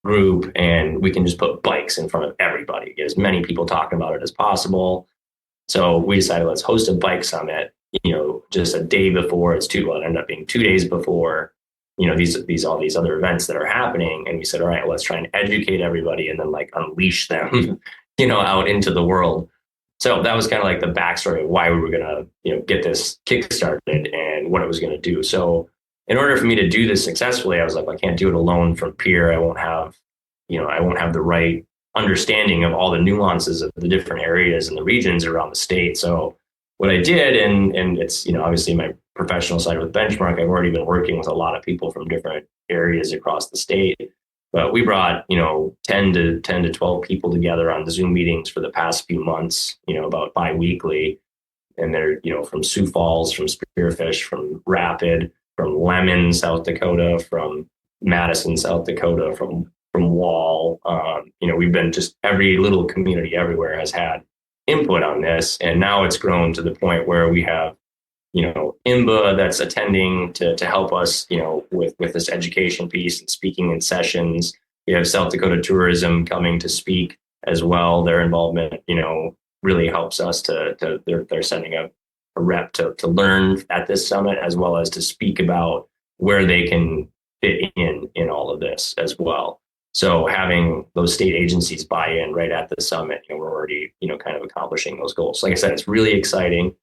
group, and we can just put bikes in front of everybody, get as many people talking about it as possible. So we decided, let's host a bike summit, just a day before. It ended up being 2 days before, all these other events that are happening. And we said, all right, let's try and educate everybody and then unleash them, out into the world. So that was kind of like the backstory of why we were going to, get this kickstarted and what it was going to do. So in order for me to do this successfully, I was like, I can't do it alone from Pierre. I won't have the right understanding of all the nuances of the different areas and the regions around the state. So what I did, and it's, obviously my professional side with Benchmark, I've already been working with a lot of people from different areas across the state, but we brought, 10 to 12 people together on Zoom meetings for the past few months, about bi-weekly. And they're, from Sioux Falls, from Spearfish, from Rapid, from Lemon, South Dakota, from Madison, South Dakota, from Wall. We've been just every little community everywhere has had input on this. And now it's grown to the point where we have, IMBA that's attending to help us, with this education piece and speaking in sessions. We have South Dakota Tourism coming to speak as well. Their involvement, really helps us they're sending a rep to learn at this summit, as well as to speak about where they can fit in all of this as well. So having those state agencies buy in right at the summit, we're already, kind of accomplishing those goals. Like I said, it's really exciting.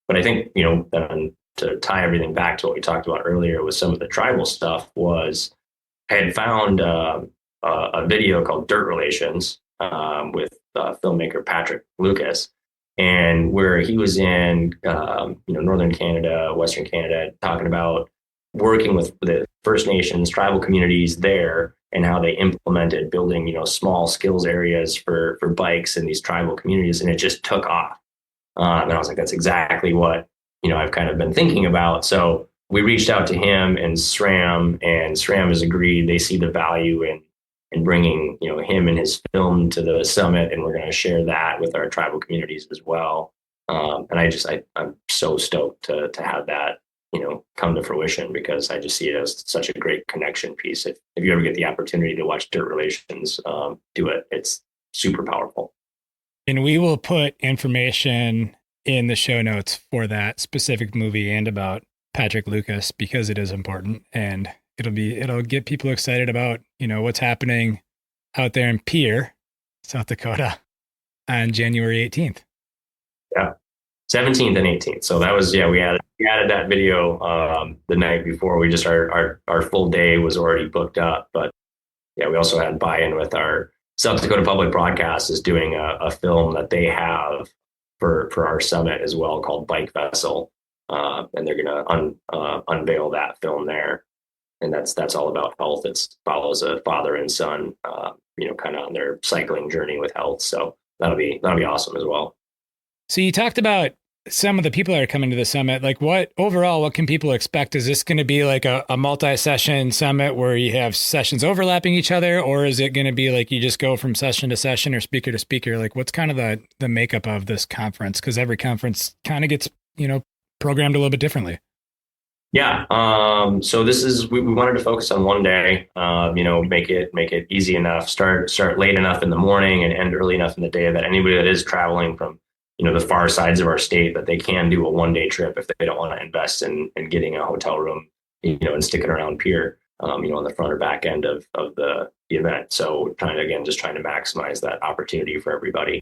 But I think, then to tie everything back to what we talked about earlier with some of the tribal stuff, was I had found a video called Dirt Relations with filmmaker Patrick Lucas, and where he was in, Northern Canada, Western Canada, talking about working with the First Nations tribal communities there and how they implemented building, small skills areas for bikes in these tribal communities. And it just took off. And I was like, that's exactly what, I've kind of been thinking about. So we reached out to him and SRAM has agreed. They see the value in and bringing, him and his film to the summit. And we're going to share that with our tribal communities as well. And I'm so stoked to have that, come to fruition, because I just see it as such a great connection piece. If you ever get the opportunity to watch Dirt Relations, do it. It's super powerful. And we will put information in the show notes for that specific movie and about Patrick Lucas, because it is important, and it'll get people excited about, what's happening out there in Pierre, South Dakota on January 18th. Yeah. 17th and 18th. So that was, we added that video the night before. We just, our full day was already booked up, but we also had buy-in with our South Dakota Public Broadcast is doing a film that they have for our summit as well, called Bike Vessel. And they're going to unveil that film there. And that's all about health. It follows a father and son, kind of on their cycling journey with health. So that'll be awesome as well. So you talked about some of the people that are coming to the summit. Like, what can people expect? Is this going to be like a multi-session summit where you have sessions overlapping each other? Or is it going to be like you just go from session to session or speaker to speaker? Like, what's kind of the makeup of this conference? Because every conference kind of gets, programmed a little bit differently. Yeah. So this is, we wanted to focus on one day, make it easy enough, start late enough in the morning and end early enough in the day that anybody that is traveling from, the far sides of our state, that they can do a 1-day trip if they don't want to invest in getting a hotel room, and sticking around Pierre, on the front or back end of the event. So trying to maximize that opportunity for everybody.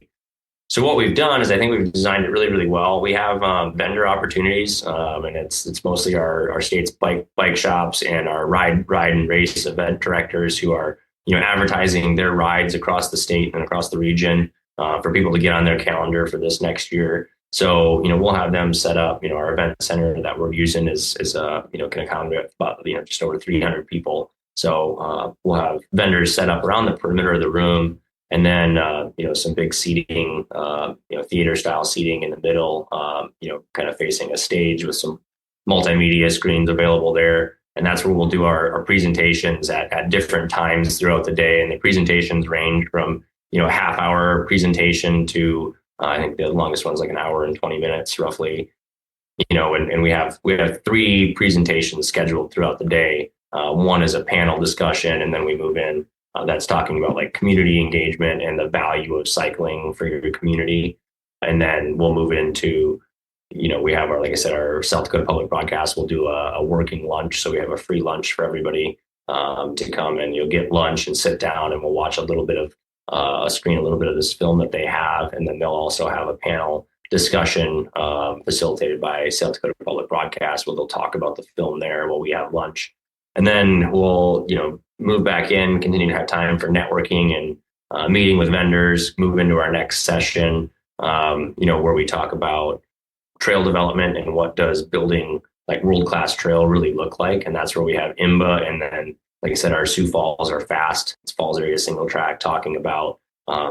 So what we've done is, I think we've designed it really, really well. We have vendor opportunities, and it's mostly our state's bike shops and our ride and race event directors who are, advertising their rides across the state and across the region for people to get on their calendar for this next year. So, we'll have them set up, our event center that we're using is can accommodate about, just over 300 people. So we'll have vendors set up around the perimeter of the room. And then, some big seating, theater style seating in the middle, kind of facing a stage with some multimedia screens available there. And that's where we'll do our presentations at different times throughout the day. And the presentations range from, a half-hour presentation to, I think the longest one's like an hour and 20 minutes roughly, and we have 3 presentations scheduled throughout the day. One is a panel discussion, and then we move in. That's talking about like community engagement and the value of cycling for your community. And then we'll move into, we have like I said, our South Dakota Public Broadcast will do a working lunch. So we have a free lunch for everybody to come, and you'll get lunch and sit down, and we'll watch a little bit of screen a little bit of this film that they have. And then they'll also have a panel discussion facilitated by South Dakota Public Broadcast, where they'll talk about the film there while we have lunch. And then we'll, move back in, continue to have time for networking and meeting with vendors, move into our next session, where we talk about trail development and what does building like world-class trail really look like. And that's where we have IMBA. And then, like I said, our Sioux Falls are fast. It's Falls Area Single Track, talking about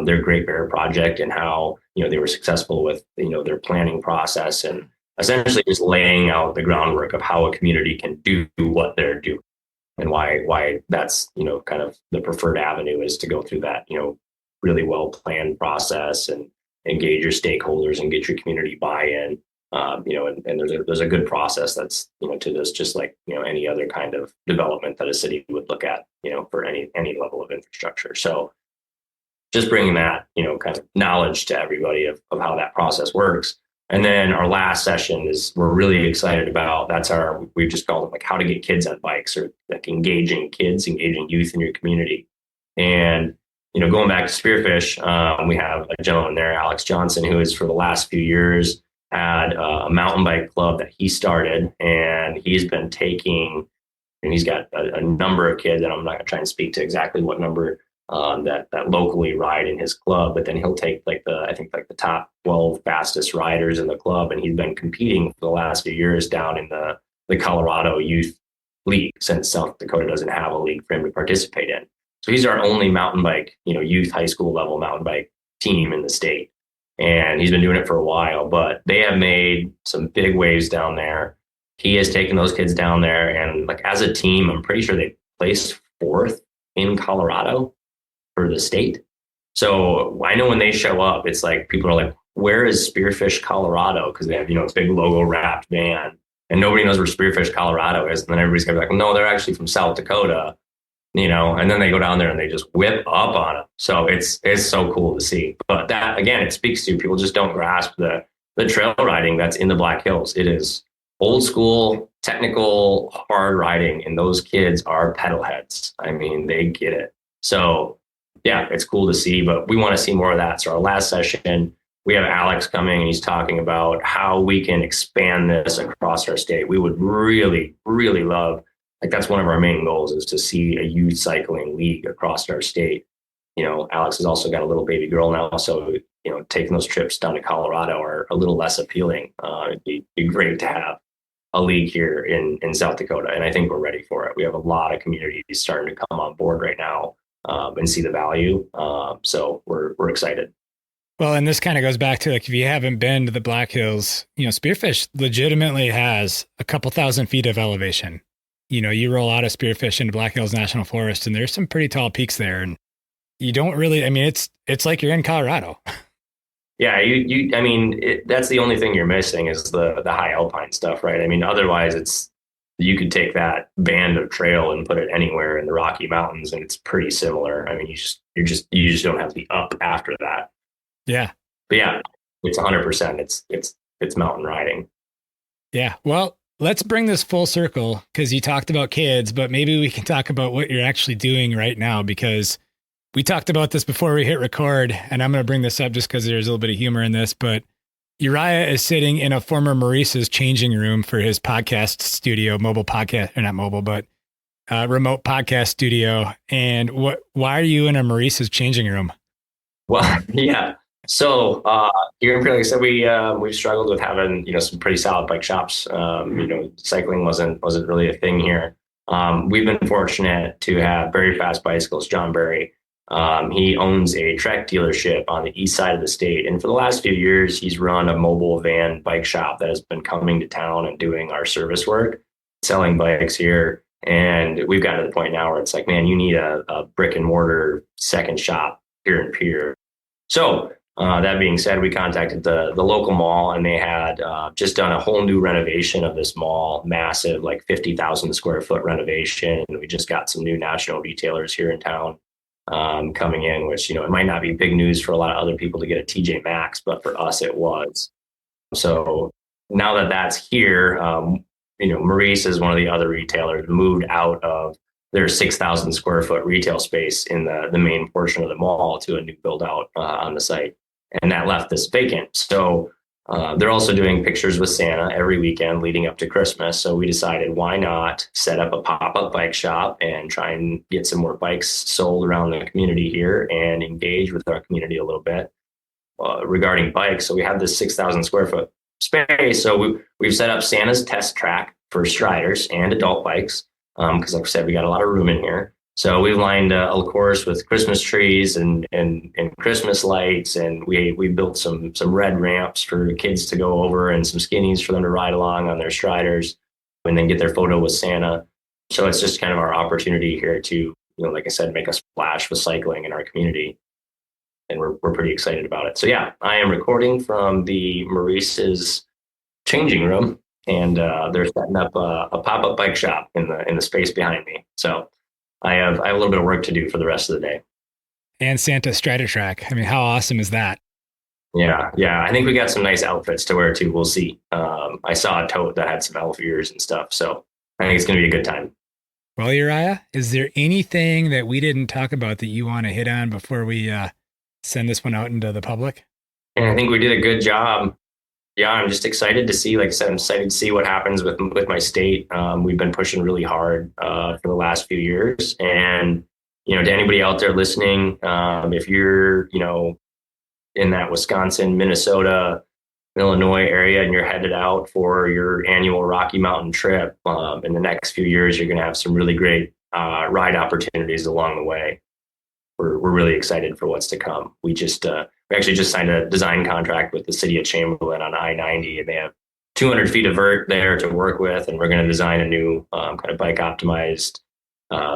their Great Bear project and how, they were successful with, their planning process, and essentially just laying out the groundwork of how a community can do what they're doing. And why that's, kind of the preferred avenue is to go through that, really well planned process and engage your stakeholders and get your community buy-in. And there's a good process that's, to this, just like, any other kind of development that a city would look at, for any level of infrastructure. So just bringing that, kind of knowledge to everybody of how that process works. And then our last session is, we're really excited about, we've just called it like how to get kids on bikes, or like engaging youth in your community. And, going back to Spearfish, we have a gentleman there, Alex Johnson, who has for the last few years had a mountain bike club that he started, and he's been taking, and he's got a number of kids, and I'm not going to try and speak to exactly what number that locally ride in his club, but then he'll take the top 12 fastest riders in the club, and he's been competing for the last few years down in the Colorado Youth League, since South Dakota doesn't have a league for him to participate in. So he's our only mountain bike, youth high school level mountain bike team in the state, and he's been doing it for a while. But they have made some big waves down there. He has taken those kids down there, and like as a team, I'm pretty sure they placed 4th in Colorado. for the state. So I know when they show up, it's like people are like, where is Spearfish, Colorado? Because they have, a big logo wrapped van, and nobody knows where Spearfish, Colorado is. And then everybody's gonna be like, well, no, they're actually from South Dakota, and then they go down there and they just whip up on them. So it's so cool to see. But that, again, it speaks to people just don't grasp the trail riding that's in the Black Hills. It is old school, technical, hard riding, and those kids are pedal heads. I mean, they get it. So yeah, it's cool to see, but we want to see more of that. So our last session, we have Alex coming, and he's talking about how we can expand this across our state. We would really, really love, that's one of our main goals, is to see a youth cycling league across our state. Alex has also got a little baby girl now, so taking those trips down to Colorado are a little less appealing. It'd be great to have a league here in South Dakota, and I think we're ready for it. We have a lot of communities starting to come on board right now and see the value. So we're excited. Well, and this kind of goes back to, if you haven't been to the Black Hills, Spearfish legitimately has a couple thousand feet of elevation. You roll out of Spearfish into Black Hills National Forest, and there's some pretty tall peaks there, and you don't really, it's like you're in Colorado. Yeah, that's the only thing you're missing is the high alpine stuff, right? Otherwise you could take that band of trail and put it anywhere in the Rocky Mountains, and it's pretty similar. You just don't have the up after that. Yeah. But yeah, it's 100%. It's mountain riding. Yeah. Well, let's bring this full circle, because you talked about kids, but maybe we can talk about what you're actually doing right now, because we talked about this before we hit record, and I'm going to bring this up just because there's a little bit of humor in this, but Uriah is sitting in a former Maurice's changing room for his podcast studio, remote podcast studio. And why are you in a Maurice's changing room? Well, yeah. So here in Pierre, like I said, we've struggled with having some pretty solid bike shops. Cycling wasn't really a thing here. We've been fortunate to have Very Fast Bicycles, John Berry. He owns a Trek dealership on the east side of the state, and for the last few years, he's run a mobile van bike shop that has been coming to town and doing our service work, selling bikes here. And we've gotten to the point now where it's like, man, you need a brick and mortar second shop here in Pierre. So that being said, we contacted the local mall, and they had just done a whole new renovation of this mall, massive, like 50,000 square foot renovation. And we just got some new national retailers here in town coming in, which, it might not be big news for a lot of other people to get a TJ Maxx, but for us, it was. So now that that's here, Maurice is one of the other retailers moved out of their 6,000 square foot retail space in the main portion of the mall to a new build out on the site. And that left this vacant. So they're also doing pictures with Santa every weekend leading up to Christmas. So we decided, why not set up a pop-up bike shop and try and get some more bikes sold around the community here and engage with our community a little bit regarding bikes. So we have this 6,000 square foot space. So we've set up Santa's test track for striders and adult bikes. Because like I said, we got a lot of room in here. So we've lined a course with Christmas trees and Christmas lights, and we built some red ramps for kids to go over and some skinnies for them to ride along on their striders and then get their photo with Santa. So it's just kind of our opportunity here to, like I said, make a splash with cycling in our community. And we're pretty excited about it. So yeah, I am recording from the Maurice's changing room. And they're setting up a pop-up bike shop in the space behind me. So I have a little bit of work to do for the rest of the day. And Santa Strider Track. How awesome is that? Yeah. I think we got some nice outfits to wear too. We'll see. I saw a tote that had some elf ears and stuff. So I think it's going to be a good time. Well, Uriah, is there anything that we didn't talk about that you want to hit on before we send this one out into the public? And I think we did a good job. Yeah, I'm just excited to see, like I said, I'm excited to see what happens with my state. We've been pushing really hard for the last few years. And, to anybody out there listening, if you're, in that Wisconsin, Minnesota, Illinois area, and you're headed out for your annual Rocky Mountain trip, in the next few years, you're going to have some really great ride opportunities along the way. We're really excited for what's to come. We actually just signed a design contract with the city of Chamberlain on I-90, and they have 200 feet of vert there to work with. And we're going to design a new kind of bike optimized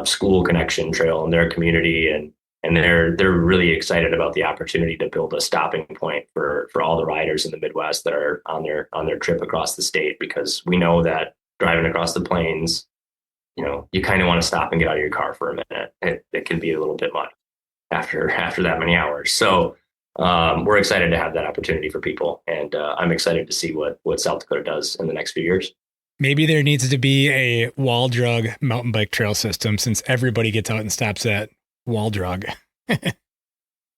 school connection trail in their community. And And they're really excited about the opportunity to build a stopping point for all the riders in the Midwest that are on their trip across the state, because we know that driving across the plains, you kind of want to stop and get out of your car for a minute. It can be a little bit much after that many hours. So we're excited to have that opportunity for people, and I'm excited to see what South Dakota does in the next few years. Maybe there needs to be a wall drug mountain bike trail system, since everybody gets out and stops at wall drug.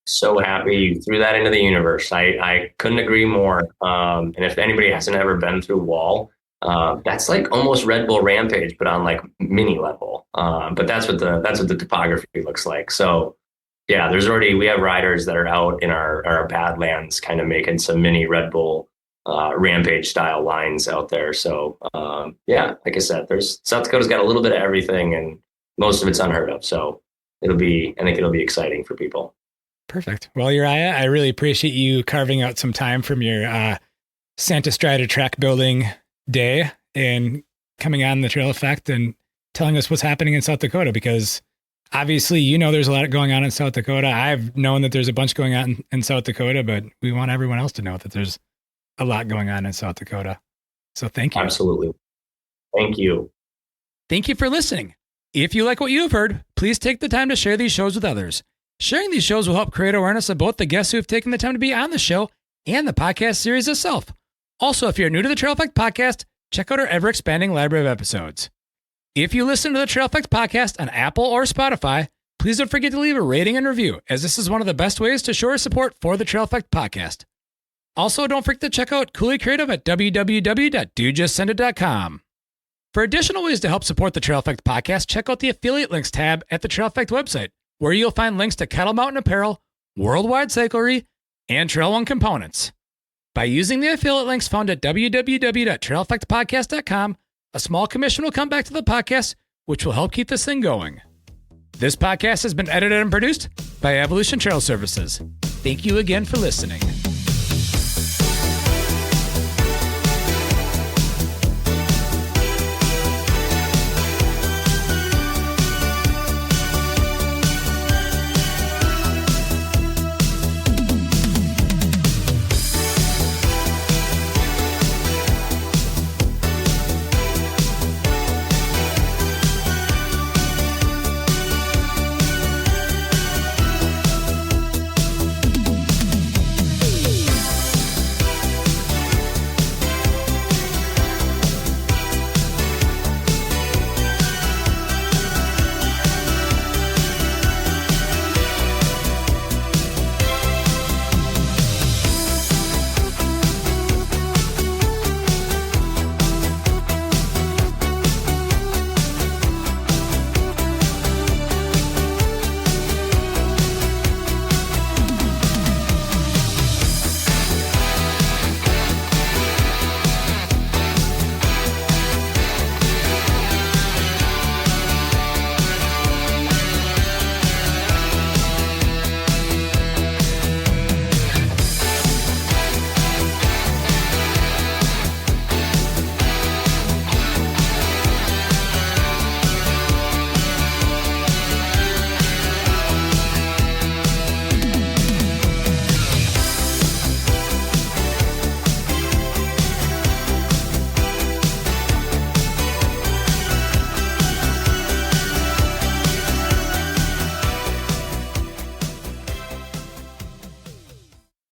So happy you threw that into the universe. I couldn't agree more. And if anybody hasn't ever been through wall, that's like almost Red Bull Rampage, but on like mini level. But that's what the topography looks like. So yeah, we have riders that are out in our Badlands kind of making some mini Red Bull Rampage style lines out there. So yeah, like I said, South Dakota's got a little bit of everything, and most of it's unheard of. So I think it'll be exciting for people. Perfect. Well, Uriah, I really appreciate you carving out some time from your Santa Strata track building day and coming on the Trail Effect and telling us what's happening in South Dakota, because obviously, there's a lot going on in South Dakota. I've known that there's a bunch going on in South Dakota, but we want everyone else to know that there's a lot going on in South Dakota. So thank you. Absolutely. Thank you. Thank you for listening. If you like what you've heard, please take the time to share these shows with others. Sharing these shows will help create awareness of both the guests who have taken the time to be on the show and the podcast series itself. Also, if you're new to the Trail Effect podcast, check out our ever-expanding library of episodes. If you listen to the Trail Effect podcast on Apple or Spotify, please don't forget to leave a rating and review, as this is one of the best ways to show our support for the Trail Effect podcast. Also, don't forget to check out Cooley Creative at www.dojustsendit.com. For additional ways to help support the Trail Effect podcast, check out the affiliate links tab at the Trail Effect website, where you'll find links to Kettle Mountain Apparel, Worldwide Cyclery, and Trail One components. By using the affiliate links found at www.traileffectpodcast.com, a small commission will come back to the podcast, which will help keep this thing going. This podcast has been edited and produced by Evolution Trail Services. Thank you again for listening.